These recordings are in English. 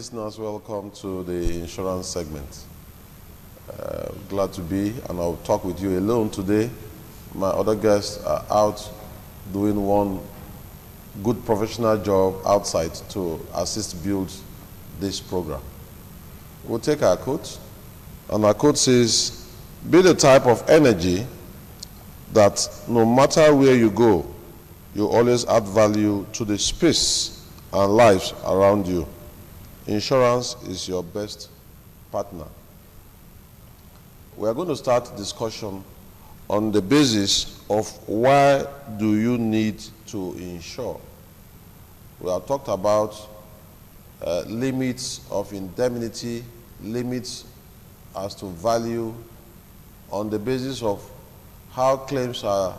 listeners, welcome to the insurance segment. Glad to be, and I'll talk with you alone today. My other guests are out doing one good professional job outside to assist build this program. We'll take our quote, and our quote says, "Be the type of energy that no matter where you go, you always add value to the space and lives around you. Insurance is your best partner." We are going to start discussion on the basis of why do you need to insure. We have talked about limits of indemnity, limits as to value on the basis of how claims are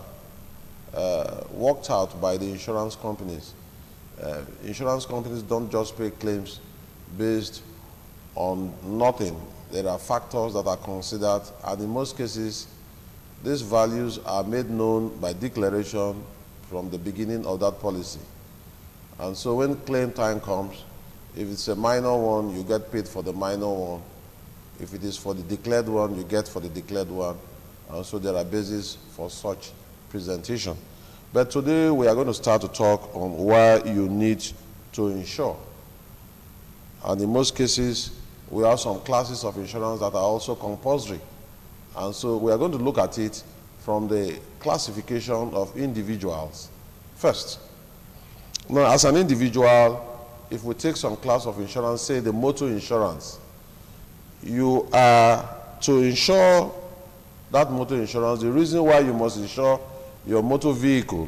worked out by the insurance companies. Insurance companies don't just pay claims based on nothing. There are factors that are considered, and in most cases, these values are made known by declaration from the beginning of that policy. And so when claim time comes, if it's a minor one, you get paid for the minor one. If it is for the declared one, you get for the declared one. And so there are bases for such presentation. But today we are going to start to talk on why you need to insure. And in most cases, we have some classes of insurance that are also compulsory. And so we are going to look at it from the classification of individuals first. Now, as an individual, if we take some class of insurance, say the motor insurance, you are to insure that motor insurance. The reason why you must insure your motor vehicle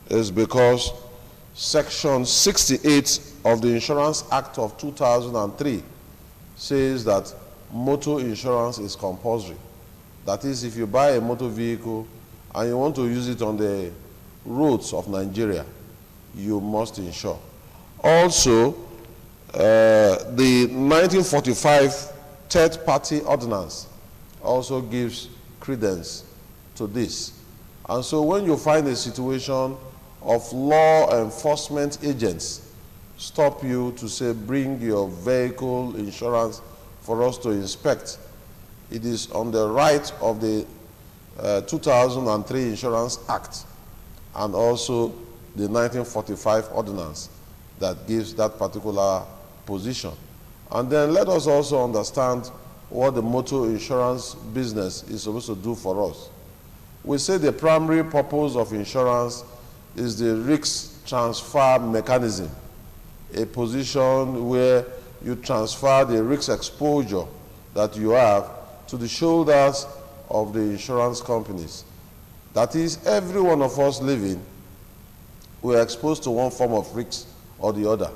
is because Section 68 of the Insurance Act of 2003 says that motor insurance is compulsory. That is, if you buy a motor vehicle and you want to use it on the roads of Nigeria, you must insure. Also, the 1945 third-party ordinance also gives credence to this. And so when you find a situation of law enforcement agents stop you to say, bring your vehicle insurance for us to inspect, it is on the right of the 2003 Insurance Act and also the 1945 ordinance that gives that particular position. And then let us also understand what the motor insurance business is supposed to do for us. We say the primary purpose of insurance is the risk transfer mechanism, a position where you transfer the risk exposure that you have to the shoulders of the insurance companies. That is, every one of us living, we are exposed to one form of risk or the other.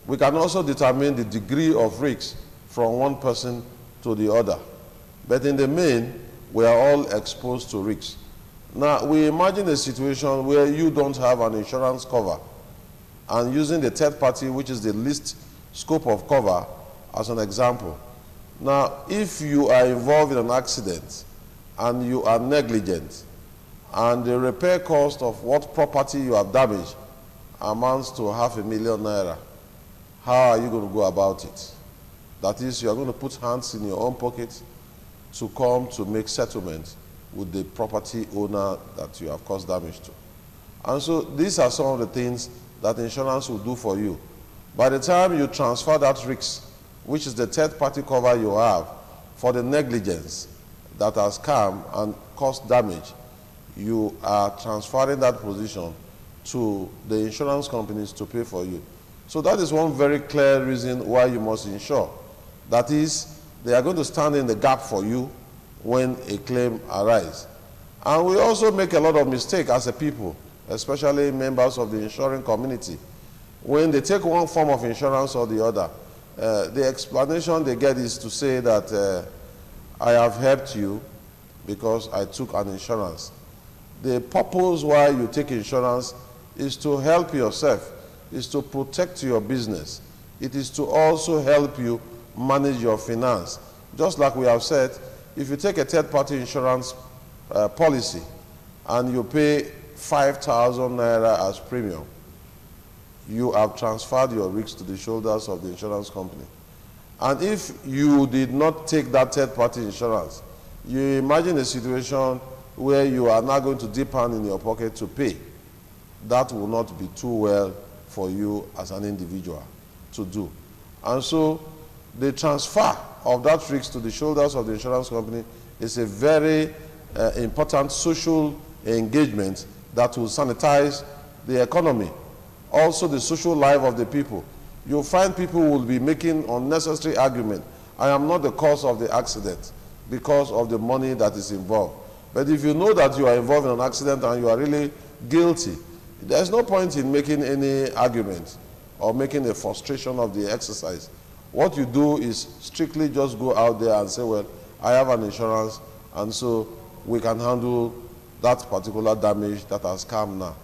We can also determine the degree of risk from one person to the other. But in the main, we are all exposed to risks. Now, we imagine a situation where you don't have an insurance cover, and using the third party, which is the least scope of cover, as an example. Now, if you are involved in an accident and you are negligent, and the repair cost of what property you have damaged amounts to $500,000 naira, how are you going to go about it? That is, you are going to put hands in your own pocket to come to make settlement with the property owner that you have caused damage to. And so these are some of the things that insurance will do for you. By the time you transfer that risk, which is the third party cover you have for the negligence that has come and caused damage, you are transferring that position to the insurance companies to pay for you. So that is one very clear reason why you must insure. That is, they are going to stand in the gap for you when a claim arises. And we also make a lot of mistakes as a people, especially members of the insuring community. When they take one form of insurance or the other, the explanation they get is to say that I have helped you because I took an insurance. The purpose why you take insurance is to help yourself, is to protect your business. It is to also help you manage your finance. Just like we have said, if you take a third-party insurance policy and you pay 5,000 naira as premium, you have transferred your risk to the shoulders of the insurance company. And if you did not take that third-party insurance, you imagine a situation where you are now going to dip hand in your pocket to pay. That will not be too well for you as an individual to do. And so the transfer of that risk to the shoulders of the insurance company is a very important social engagement that will sanitize the economy, also the social life of the people. You'll find people will be making unnecessary argument. I am not the cause of the accident because of the money that is involved. But if you know that you are involved in an accident and you are really guilty, there's no point in making any argument or making a frustration of the exercise. What you do is strictly just go out there and say, well, I have an insurance, and so we can handle that particular damage that has come now.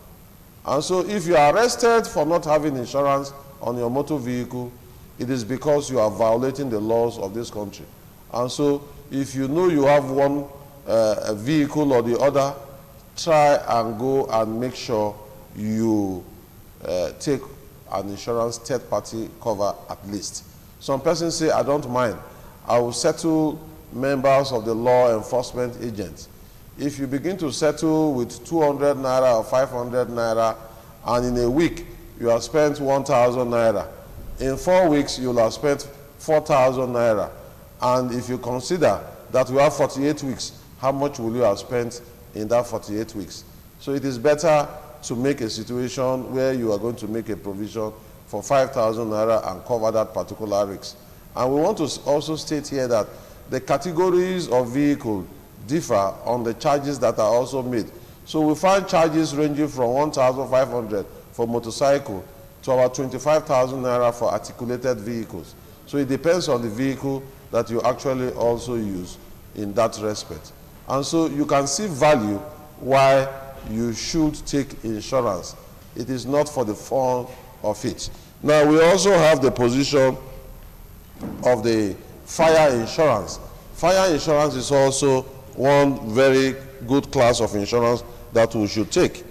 And so if you are arrested for not having insurance on your motor vehicle, it is because you are violating the laws of this country. And so if you know you have one vehicle or the other, try and go and make sure you take an insurance third-party cover at least. Some persons say, I don't mind. I will settle members of the law enforcement agents. If you begin to settle with 200 naira or 500 naira, and in a week you have spent 1,000 naira, in 4 weeks you'll have spent 4,000 naira. And if you consider that we have 48 weeks, how much will you have spent in that 48 weeks? So it is better to make a situation where you are going to make a provision for 5,000 naira and cover that particular risk. And we want to also state here that the categories of vehicle differ on the charges that are also made. So we find charges ranging from 1,500 for motorcycle to about 25,000 naira for articulated vehicles. So it depends on the vehicle that you actually also use in that respect. And so you can see value why you should take insurance. It is not for the fun of it. Now we also have the position of the fire insurance. Fire insurance is also one very good class of insurance that we should take.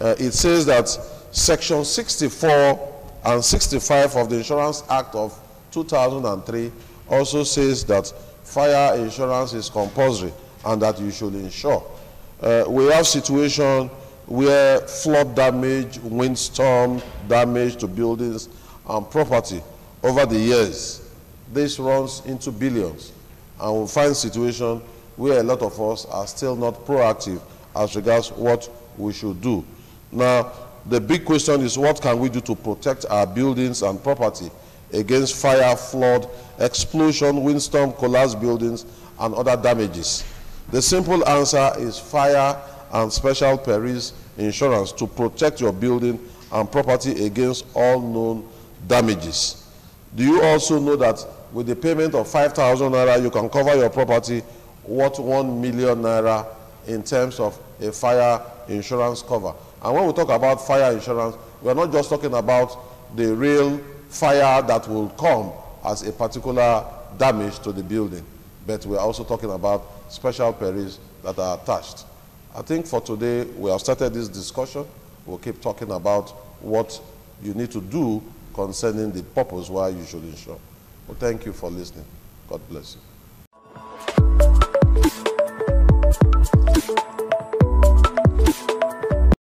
It says that Section 64 and 65 of the Insurance Act of 2003 also says that fire insurance is compulsory and that you should insure. We have situations where flood damage, windstorm damage to buildings and property over the years, this runs into billions. And we'll find situations where a lot of us are still not proactive as regards what we should do. Now, the big question is, what can we do to protect our buildings and property against fire, flood, explosion, windstorm, collapsed buildings, and other damages? The simple answer is fire and special perils insurance to protect your building and property against all known damages. Do you also know that with the payment of 5,000 naira, you can cover your property worth 1 million naira in terms of a fire insurance cover? And when we talk about fire insurance, we are not just talking about the real fire that will come as a particular damage to the building, but we are also talking about special perils that are attached. I think for today, we have started this discussion. We'll keep talking about what you need to do concerning the purpose why you should insure. Well, thank you for listening. God bless you.